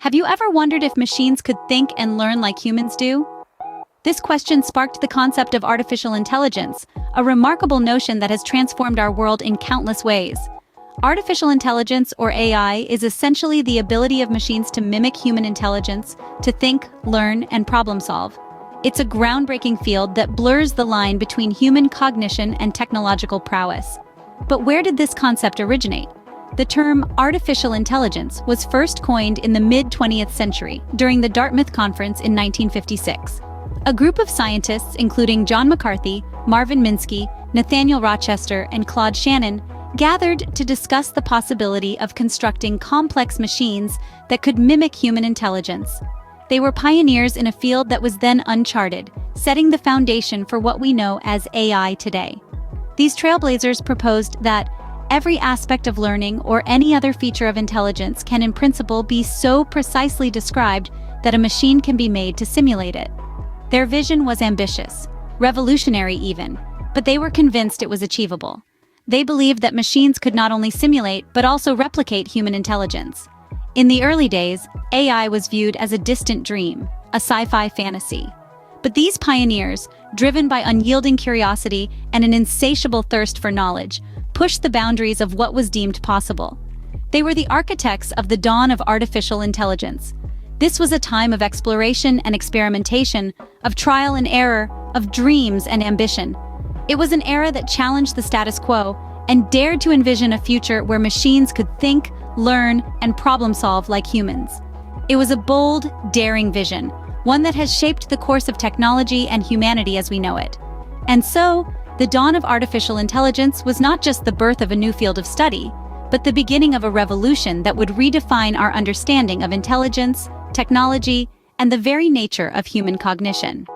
Have you ever wondered if machines could think and learn like humans do? This question sparked the concept of artificial intelligence, a remarkable notion that has transformed our world in countless ways. Artificial intelligence, or AI, is essentially the ability of machines to mimic human intelligence, to think, learn, and problem solve. It's a groundbreaking field that blurs the line between human cognition and technological prowess. But where did this concept originate? The term artificial intelligence was first coined in the mid-20th century during the Dartmouth Conference in 1956. A group of scientists, including John McCarthy, Marvin Minsky, Nathaniel Rochester, and Claude Shannon, gathered to discuss the possibility of constructing complex machines that could mimic human intelligence. They were pioneers in a field that was then uncharted, setting the foundation for what we know as AI today. These trailblazers proposed that every aspect of learning or any other feature of intelligence can in principle be so precisely described that a machine can be made to simulate it. Their vision was ambitious, revolutionary even, but they were convinced it was achievable. They believed that machines could not only simulate but also replicate human intelligence. In the early days, AI was viewed as a distant dream, a sci-fi fantasy. But these pioneers, driven by unyielding curiosity and an insatiable thirst for knowledge, pushed the boundaries of what was deemed possible. They were the architects of the dawn of artificial intelligence. This was a time of exploration and experimentation, of trial and error, of dreams and ambition. It was an era that challenged the status quo and dared to envision a future where machines could think, learn, and problem solve like humans. It was a bold, daring vision, one that has shaped the course of technology and humanity as we know it. And so, the dawn of artificial intelligence was not just the birth of a new field of study, but the beginning of a revolution that would redefine our understanding of intelligence, technology, and the very nature of human cognition.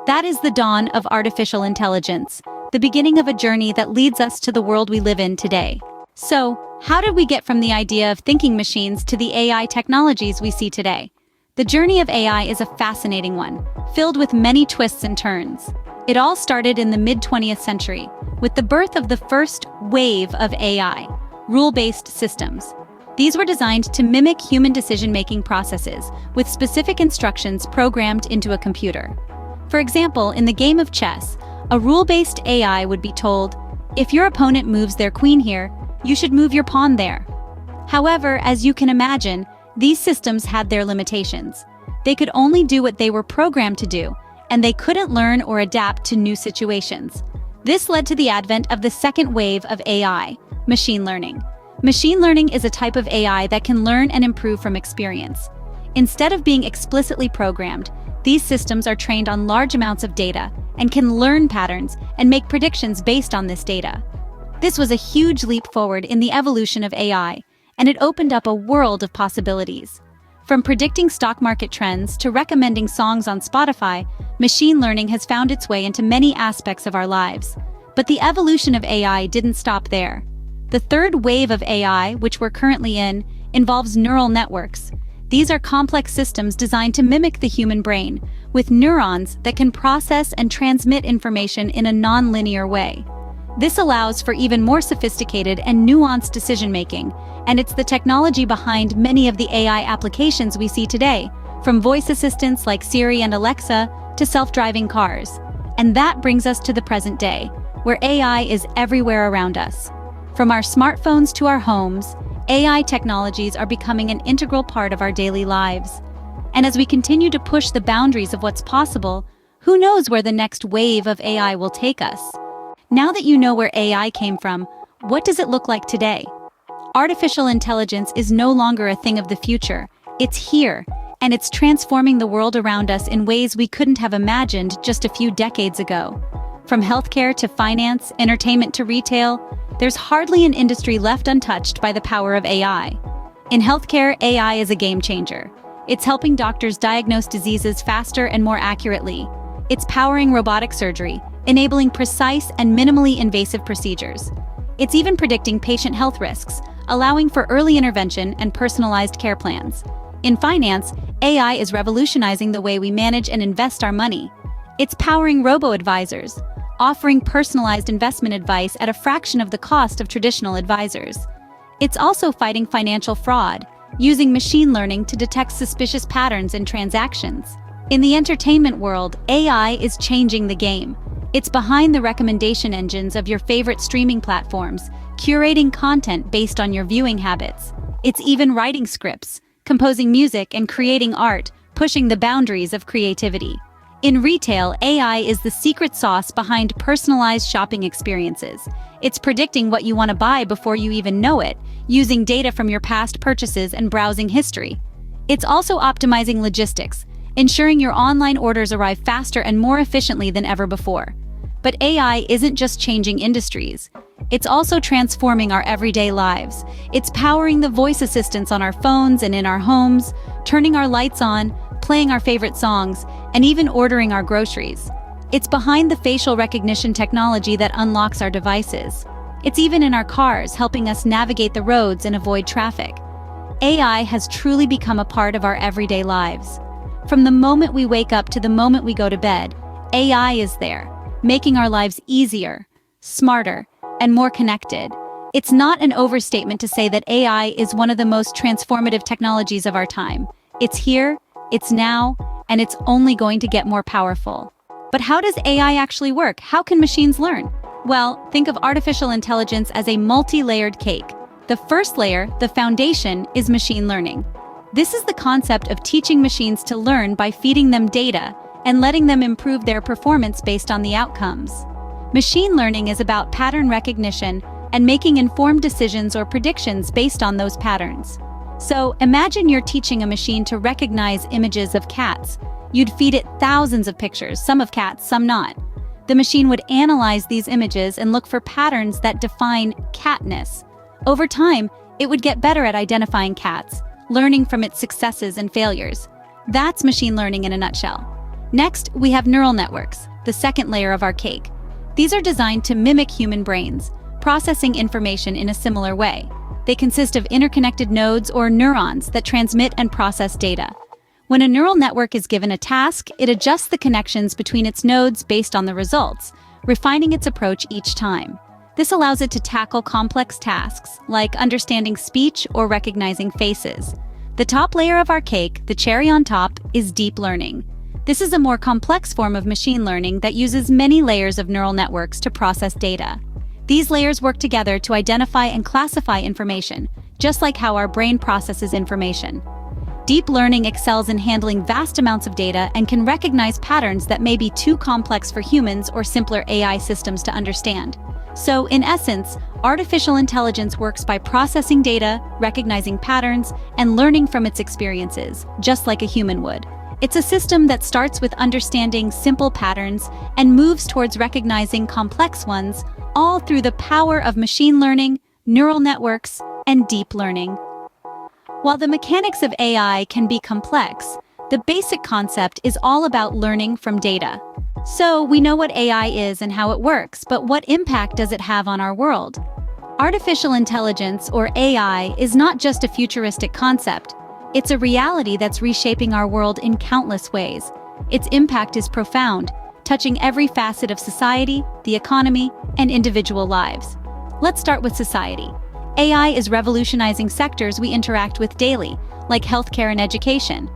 That is the dawn of artificial intelligence, the beginning of a journey that leads us to the world we live in today. So, how did we get from the idea of thinking machines to the AI technologies we see today? The journey of AI is a fascinating one, filled with many twists and turns. It all started in the mid-20th century, with the birth of the first wave of AI, rule-based systems. These were designed to mimic human decision-making processes, with specific instructions programmed into a computer. For example, in the game of chess, a rule-based AI would be told, if your opponent moves their queen here, you should move your pawn there. However, as you can imagine, these systems had their limitations. They could only do what they were programmed to do, and they couldn't learn or adapt to new situations. This led to the advent of the second wave of AI, machine learning. Machine learning is a type of AI that can learn and improve from experience. Instead of being explicitly programmed, these systems are trained on large amounts of data and can learn patterns and make predictions based on this data. This was a huge leap forward in the evolution of AI, and it opened up a world of possibilities. From predicting stock market trends to recommending songs on Spotify, machine learning has found its way into many aspects of our lives. But the evolution of AI didn't stop there. The third wave of AI, which we're currently in, involves neural networks. These are complex systems designed to mimic the human brain, with neurons that can process and transmit information in a non-linear way. This allows for even more sophisticated and nuanced decision-making, and it's the technology behind many of the AI applications we see today, from voice assistants like Siri and Alexa to self-driving cars. And that brings us to the present day, where AI is everywhere around us. From our smartphones to our homes, AI technologies are becoming an integral part of our daily lives. And as we continue to push the boundaries of what's possible, who knows where the next wave of AI will take us? Now that you know where AI came from, what does it look like today? Artificial intelligence is no longer a thing of the future. It's here, and it's transforming the world around us in ways we couldn't have imagined just a few decades ago. From healthcare to finance, entertainment to retail, there's hardly an industry left untouched by the power of AI. In healthcare, AI is a game changer. It's helping doctors diagnose diseases faster and more accurately. It's powering robotic surgery, enabling precise and minimally invasive procedures. It's even predicting patient health risks, allowing for early intervention and personalized care plans. In finance, AI is revolutionizing the way we manage and invest our money. It's powering robo-advisors, offering personalized investment advice at a fraction of the cost of traditional advisors. It's also fighting financial fraud, using machine learning to detect suspicious patterns in transactions. In the entertainment world, AI is changing the game. It's behind the recommendation engines of your favorite streaming platforms, curating content based on your viewing habits. It's even writing scripts, composing music, and creating art, pushing the boundaries of creativity. In retail, AI is the secret sauce behind personalized shopping experiences. It's predicting what you want to buy before you even know it, using data from your past purchases and browsing history. It's also optimizing logistics, ensuring your online orders arrive faster and more efficiently than ever before. But AI isn't just changing industries. It's also transforming our everyday lives. It's powering the voice assistants on our phones and in our homes, turning our lights on, playing our favorite songs, and even ordering our groceries. It's behind the facial recognition technology that unlocks our devices. It's even in our cars, helping us navigate the roads and avoid traffic. AI has truly become a part of our everyday lives. From the moment we wake up to the moment we go to bed, AI is there, making our lives easier, smarter, and more connected. It's not an overstatement to say that AI is one of the most transformative technologies of our time. It's here, it's now, and it's only going to get more powerful. But how does AI actually work? How can machines learn? Well, think of artificial intelligence as a multi-layered cake. The first layer, the foundation, is machine learning. This is the concept of teaching machines to learn by feeding them data and letting them improve their performance based on the outcomes. Machine learning is about pattern recognition and making informed decisions or predictions based on those patterns. So, imagine you're teaching a machine to recognize images of cats. You'd feed it thousands of pictures, some of cats, some not. The machine would analyze these images and look for patterns that define catness. Over time, it would get better at identifying cats, learning from its successes and failures. That's machine learning in a nutshell. Next, we have neural networks, the second layer of our cake. These are designed to mimic human brains, processing information in a similar way. They consist of interconnected nodes or neurons that transmit and process data. When a neural network is given a task, it adjusts the connections between its nodes based on the results, refining its approach each time. This allows it to tackle complex tasks, like understanding speech or recognizing faces. The top layer of our cake, the cherry on top, is deep learning. This is a more complex form of machine learning that uses many layers of neural networks to process data. These layers work together to identify and classify information, just like how our brain processes information. Deep learning excels in handling vast amounts of data and can recognize patterns that may be too complex for humans or simpler AI systems to understand. So, in essence, artificial intelligence works by processing data, recognizing patterns, and learning from its experiences, just like a human would. It's a system that starts with understanding simple patterns and moves towards recognizing complex ones, all through the power of machine learning, neural networks, and deep learning. While the mechanics of AI can be complex, the basic concept is all about learning from data. So, we know what AI is and how it works, but what impact does it have on our world? Artificial intelligence, or AI, is not just a futuristic concept. It's a reality that's reshaping our world in countless ways. Its impact is profound, touching every facet of society, the economy, and individual lives. Let's start with society. AI is revolutionizing sectors we interact with daily, like healthcare and education.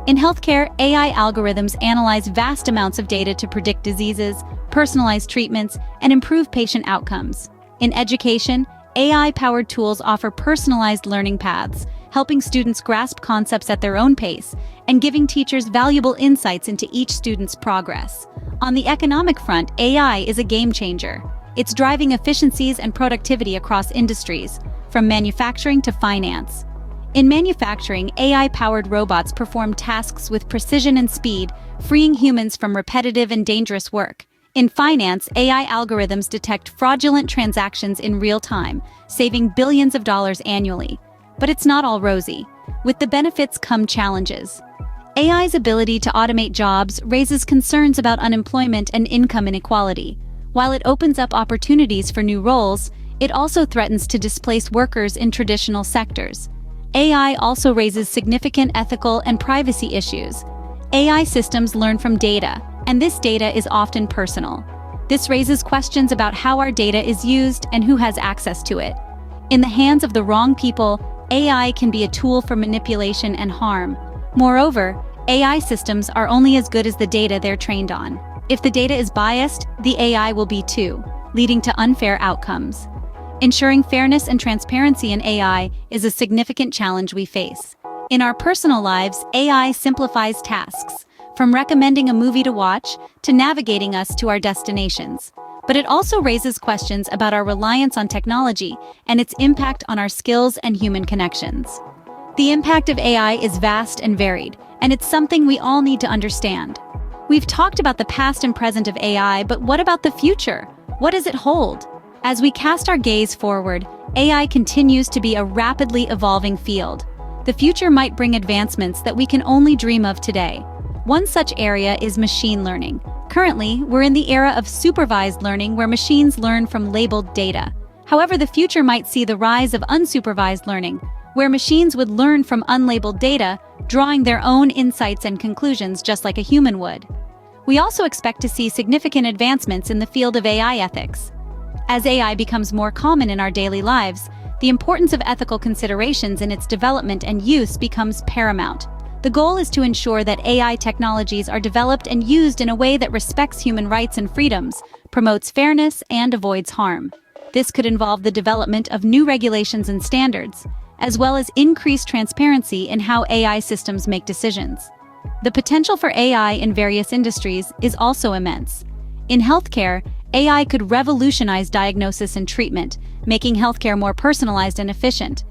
In healthcare, AI algorithms analyze vast amounts of data to predict diseases, personalize treatments, and improve patient outcomes. In education, AI-powered tools offer personalized learning paths, helping students grasp concepts at their own pace and giving teachers valuable insights into each student's progress. On the economic front, AI is a game changer. It's driving efficiencies and productivity across industries, from manufacturing to finance. In manufacturing, AI-powered robots perform tasks with precision and speed, freeing humans from repetitive and dangerous work. In finance, AI algorithms detect fraudulent transactions in real time, saving billions of dollars annually. But it's not all rosy. With the benefits come challenges. AI's ability to automate jobs raises concerns about unemployment and income inequality. While it opens up opportunities for new roles, it also threatens to displace workers in traditional sectors. AI also raises significant ethical and privacy issues. AI systems learn from data, and this data is often personal. This raises questions about how our data is used and who has access to it. In the hands of the wrong people, AI can be a tool for manipulation and harm. Moreover, AI systems are only as good as the data they're trained on. If the data is biased, the AI will be too, leading to unfair outcomes. Ensuring fairness and transparency in AI is a significant challenge we face. In our personal lives, AI simplifies tasks, from recommending a movie to watch to navigating us to our destinations. But it also raises questions about our reliance on technology and its impact on our skills and human connections. The impact of AI is vast and varied, and it's something we all need to understand. We've talked about the past and present of AI, but what about the future? What does it hold? As we cast our gaze forward, AI continues to be a rapidly evolving field. The future might bring advancements that we can only dream of today. One such area is machine learning. Currently, we're in the era of supervised learning where machines learn from labeled data. However, the future might see the rise of unsupervised learning, where machines would learn from unlabeled data, drawing their own insights and conclusions just like a human would. We also expect to see significant advancements in the field of AI ethics. As AI becomes more common in our daily lives, the importance of ethical considerations in its development and use becomes paramount. The goal is to ensure that AI technologies are developed and used in a way that respects human rights and freedoms, promotes fairness, and avoids harm. This could involve the development of new regulations and standards, as well as increased transparency in how AI systems make decisions. The potential for AI in various industries is also immense. In healthcare, AI could revolutionize diagnosis and treatment, making healthcare more personalized and efficient.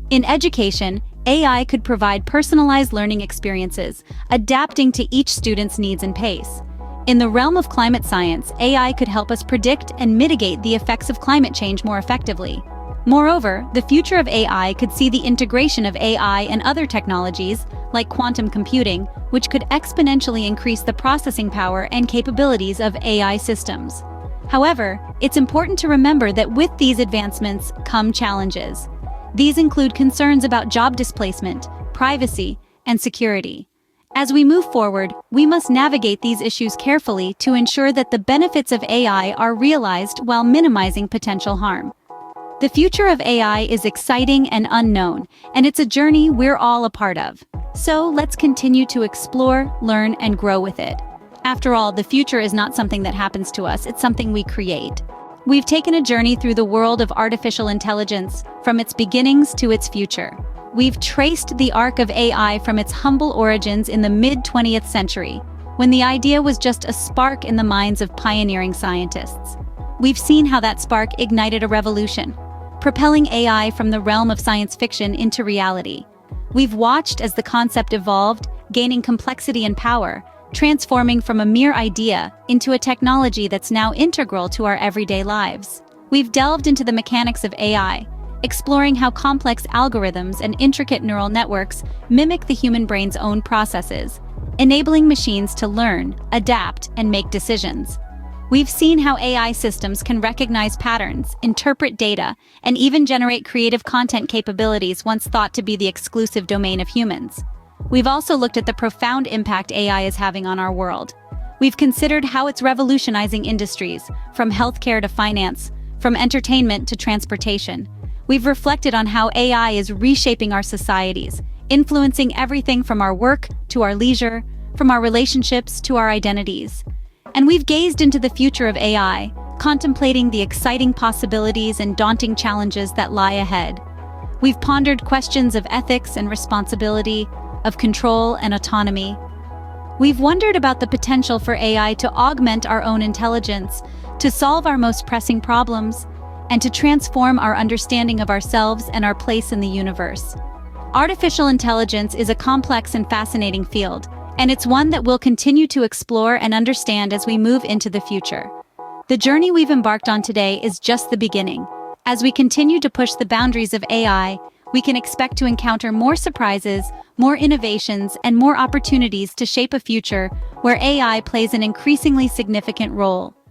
In education, AI could provide personalized learning experiences, adapting to each student's needs and pace. In the realm of climate science, AI could help us predict and mitigate the effects of climate change more effectively. Moreover, the future of AI could see the integration of AI and other technologies, like quantum computing, which could exponentially increase the processing power and capabilities of AI systems. However, it's important to remember that with these advancements come challenges. These include concerns about job displacement, privacy, and security. As we move forward, we must navigate these issues carefully to ensure that the benefits of AI are realized while minimizing potential harm. The future of AI is exciting and unknown, and it's a journey we're all a part of. So let's continue to explore, learn, and grow with it. After all, the future is not something that happens to us, it's something we create. We've taken a journey through the world of artificial intelligence, from its beginnings to its future. We've traced the arc of AI from its humble origins in the mid-20th century, when the idea was just a spark in the minds of pioneering scientists. We've seen how that spark ignited a revolution, propelling AI from the realm of science fiction into reality. We've watched as the concept evolved, gaining complexity and power, transforming from a mere idea into a technology that's now integral to our everyday lives. We've delved into the mechanics of AI, exploring how complex algorithms and intricate neural networks mimic the human brain's own processes, enabling machines to learn, adapt, and make decisions. We've seen how AI systems can recognize patterns, interpret data, and even generate creative content capabilities once thought to be the exclusive domain of humans. We've also looked at the profound impact AI is having on our world. We've considered how it's revolutionizing industries, from healthcare to finance, from entertainment to transportation. We've reflected on how AI is reshaping our societies, influencing everything from our work to our leisure, from our relationships to our identities. And we've gazed into the future of AI, contemplating the exciting possibilities and daunting challenges that lie ahead. We've pondered questions of ethics and responsibility, of control and autonomy. We've wondered about the potential for AI to augment our own intelligence, to solve our most pressing problems, and to transform our understanding of ourselves and our place in the universe. Artificial intelligence is a complex and fascinating field, and it's one that we'll continue to explore and understand as we move into the future. The journey we've embarked on today is just the beginning. As we continue to push the boundaries of AI, we can expect to encounter more surprises, more innovations, and more opportunities to shape a future where AI plays an increasingly significant role.